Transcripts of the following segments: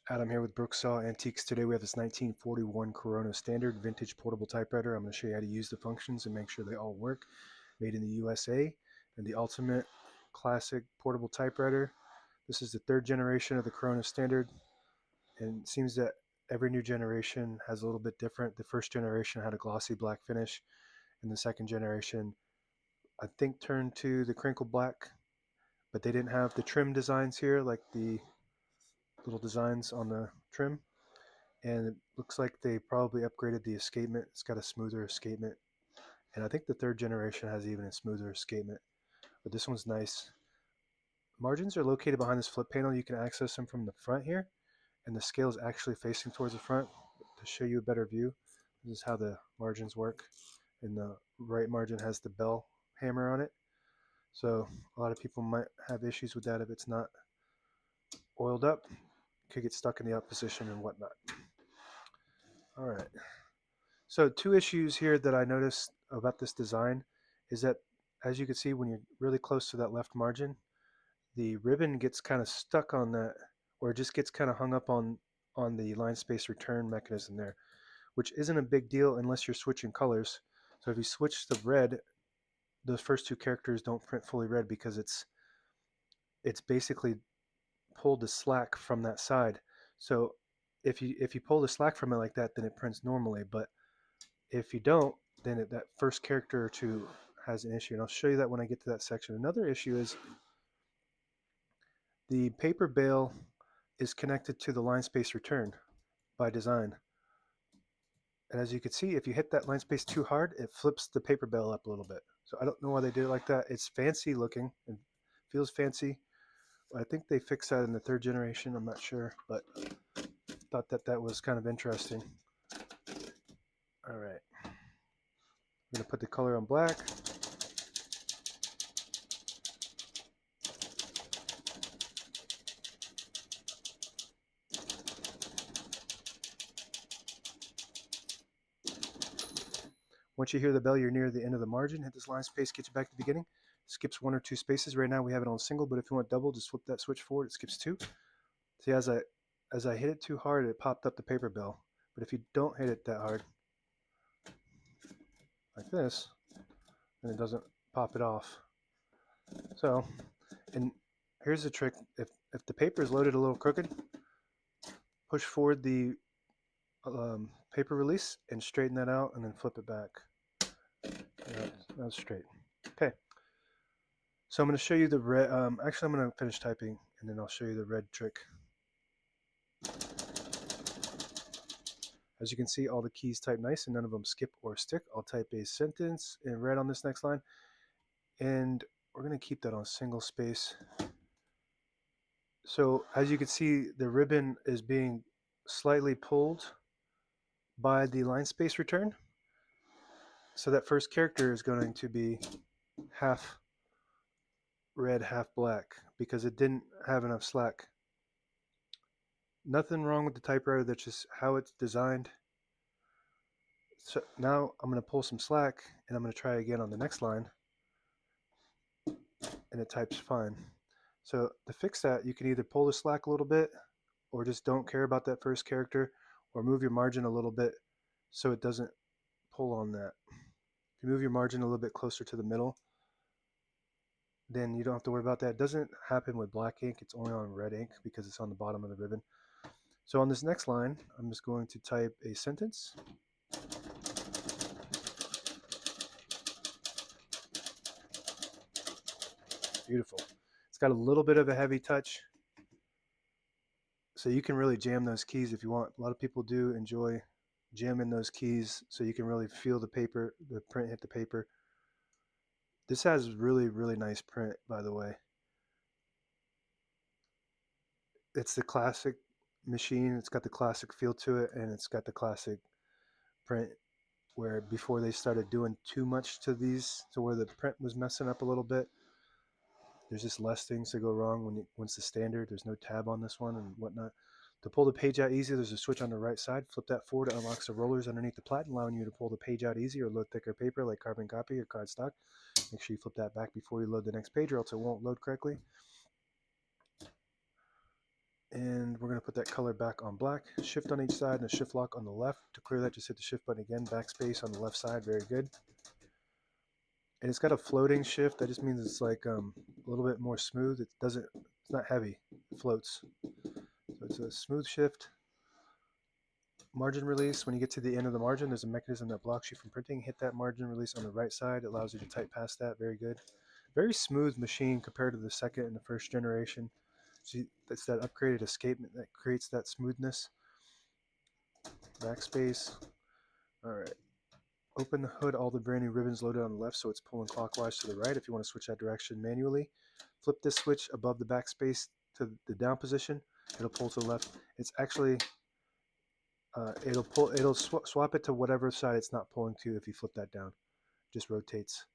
Adam here with Brooksaw Antiques. Today we have this 1941 Corona Standard Vintage Portable Typewriter. I'm going to show you how to use the functions and make sure they all work. Made in the USA and the ultimate classic portable typewriter. This is the third generation of the Corona Standard, and it seems that every new generation has a little bit different. The first generation had a glossy black finish, and the second generation I think turned to the crinkle black, but they didn't have the trim designs here like the little designs on the trim. And it looks like they probably upgraded the escapement. It's got a smoother escapement, and I think the third generation has even a smoother escapement, but this one's nice. Margins are located behind this flip panel. You can access them from the front here, and the scale is actually facing towards the front. To show you a better view, this is how the margins work, and the right margin has the bell hammer on it. So a lot of people might have issues with that if it's not oiled up. It could get stuck in the up position and whatnot. All right. So two issues here that I noticed about this design is that, as you can see, when you're really close to that left margin, the ribbon gets kind of stuck on that, or it just gets kind of hung up on the line space return mechanism there, which isn't a big deal unless you're switching colors. So if you switch to red, those first two characters don't print fully red because it's basically pulled the slack from that side. So if you pull the slack from it like that, then it prints normally. But if you don't, then that first character or two has an issue. And I'll show you that when I get to that section. Another issue is the paper bail is connected to the line space return by design. And as you can see, if you hit that line space too hard, it flips the paper bail up a little bit. So I don't know why they did it like that. It's fancy looking and feels fancy. I think they fixed that in the third generation. I'm not sure, but thought that that was kind of interesting. All right. I'm going to put the color on black. Once you hear the bell, you're near the end of the margin. Hit this line space, get you back to the beginning. Skips one or two spaces. Right now we have it on single, but if you want double, just flip that switch forward. It skips two. See, as I hit it too hard, it popped up the paper bell. But if you don't hit it that hard, like this, then it doesn't pop it off. So, and here's the trick. If the paper is loaded a little crooked, push forward the paper release and straighten that out, and then flip it back. That's straight. Okay. So I'm going to show you the red. Actually, I'm going to finish typing, and then I'll show you the red trick. As you can see, all the keys type nice, and none of them skip or stick. I'll type a sentence in red on this next line, and we're going to keep that on single space. So as you can see, the ribbon is being slightly pulled by the line space return. So that first character is going to be half red, half black, because it didn't have enough slack. Nothing wrong with the typewriter, that's just how it's designed. So now I'm going to pull some slack, and I'm going to try again on the next line, and it types fine. So to fix that, you can either pull the slack a little bit, or just don't care about that first character, or move your margin a little bit so it doesn't pull on that. If you move your margin a little bit closer to the middle, then you don't have to worry about that. It doesn't happen with black ink, it's only on red ink because it's on the bottom of the ribbon. So on this next line, I'm just going to type a sentence. Beautiful. It's got a little bit of a heavy touch, so you can really jam those keys if you want. A lot of people do enjoy jamming those keys so you can really feel the paper, the print hit the paper. This has really, really nice print, by the way. It's the classic machine. It's got the classic feel to it, and it's got the classic print, where before they started doing too much to these, to where the print was messing up a little bit. There's just less things to go wrong once the standard. There's no tab on this one and whatnot. To pull the page out easy, there's a switch on the right side. Flip that forward, it unlocks the rollers underneath the plat, allowing you to pull the page out easy or load thicker paper like carbon copy or cardstock. Make sure you flip that back before you load the next page, or else it won't load correctly. And we're going to put that color back on black. Shift on each side and a shift lock on the left. To clear that, just hit the shift button again. Backspace on the left side. Very good. And it's got a floating shift. That just means it's like a little bit more smooth. It's not heavy. It floats. So it's a smooth shift. Margin release. When you get to the end of the margin, there's a mechanism that blocks you from printing. Hit that margin release on the right side. It allows you to type past that. Very good. Very smooth machine compared to the second and the first generation. So it's that upgraded escapement that creates that smoothness. Backspace. All right. Open the hood, all the brand new ribbons loaded on the left, so it's pulling clockwise to the right if you want to switch that direction manually. Flip this switch above the backspace to the down position. It'll pull to the left. It's actually, it'll swap it to whatever side it's not pulling to if you flip that down. It just rotates.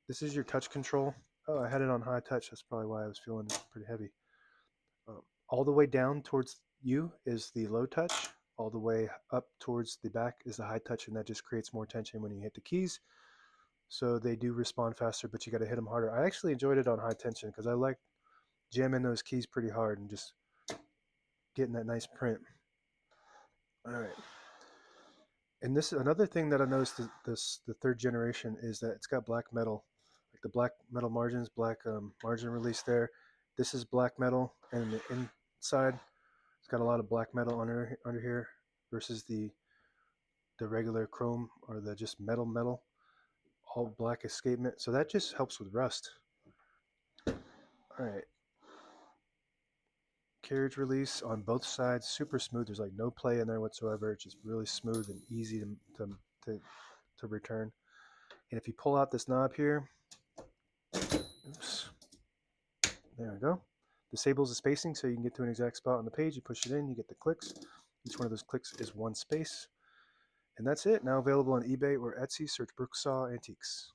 This is your touch control. Oh, I had it on high touch. That's probably why I was feeling pretty heavy. All the way down towards you is the low touch. All the way up towards the back is the high touch, and that just creates more tension when you hit the keys. So they do respond faster, but you got to hit them harder. I actually enjoyed it on high tension because I like jamming those keys pretty hard and just getting that nice print. All right. And this is another thing that I noticed the third generation is that it's got black metal, like the black metal margins, black margin release there. This is black metal, and the inside it's got a lot of black metal under here versus the regular chrome or the just metal, all black escapement. So that just helps with rust. All right. Carriage release on both sides, super smooth. There's like no play in there whatsoever. It's just really smooth and easy to return. And if you pull out this knob here, oops, there we go. Disables the spacing so you can get to an exact spot on the page. You push it in, you get the clicks. Each one of those clicks is one space. And that's it. Now available on eBay or Etsy. Search Brooksaw Antiques.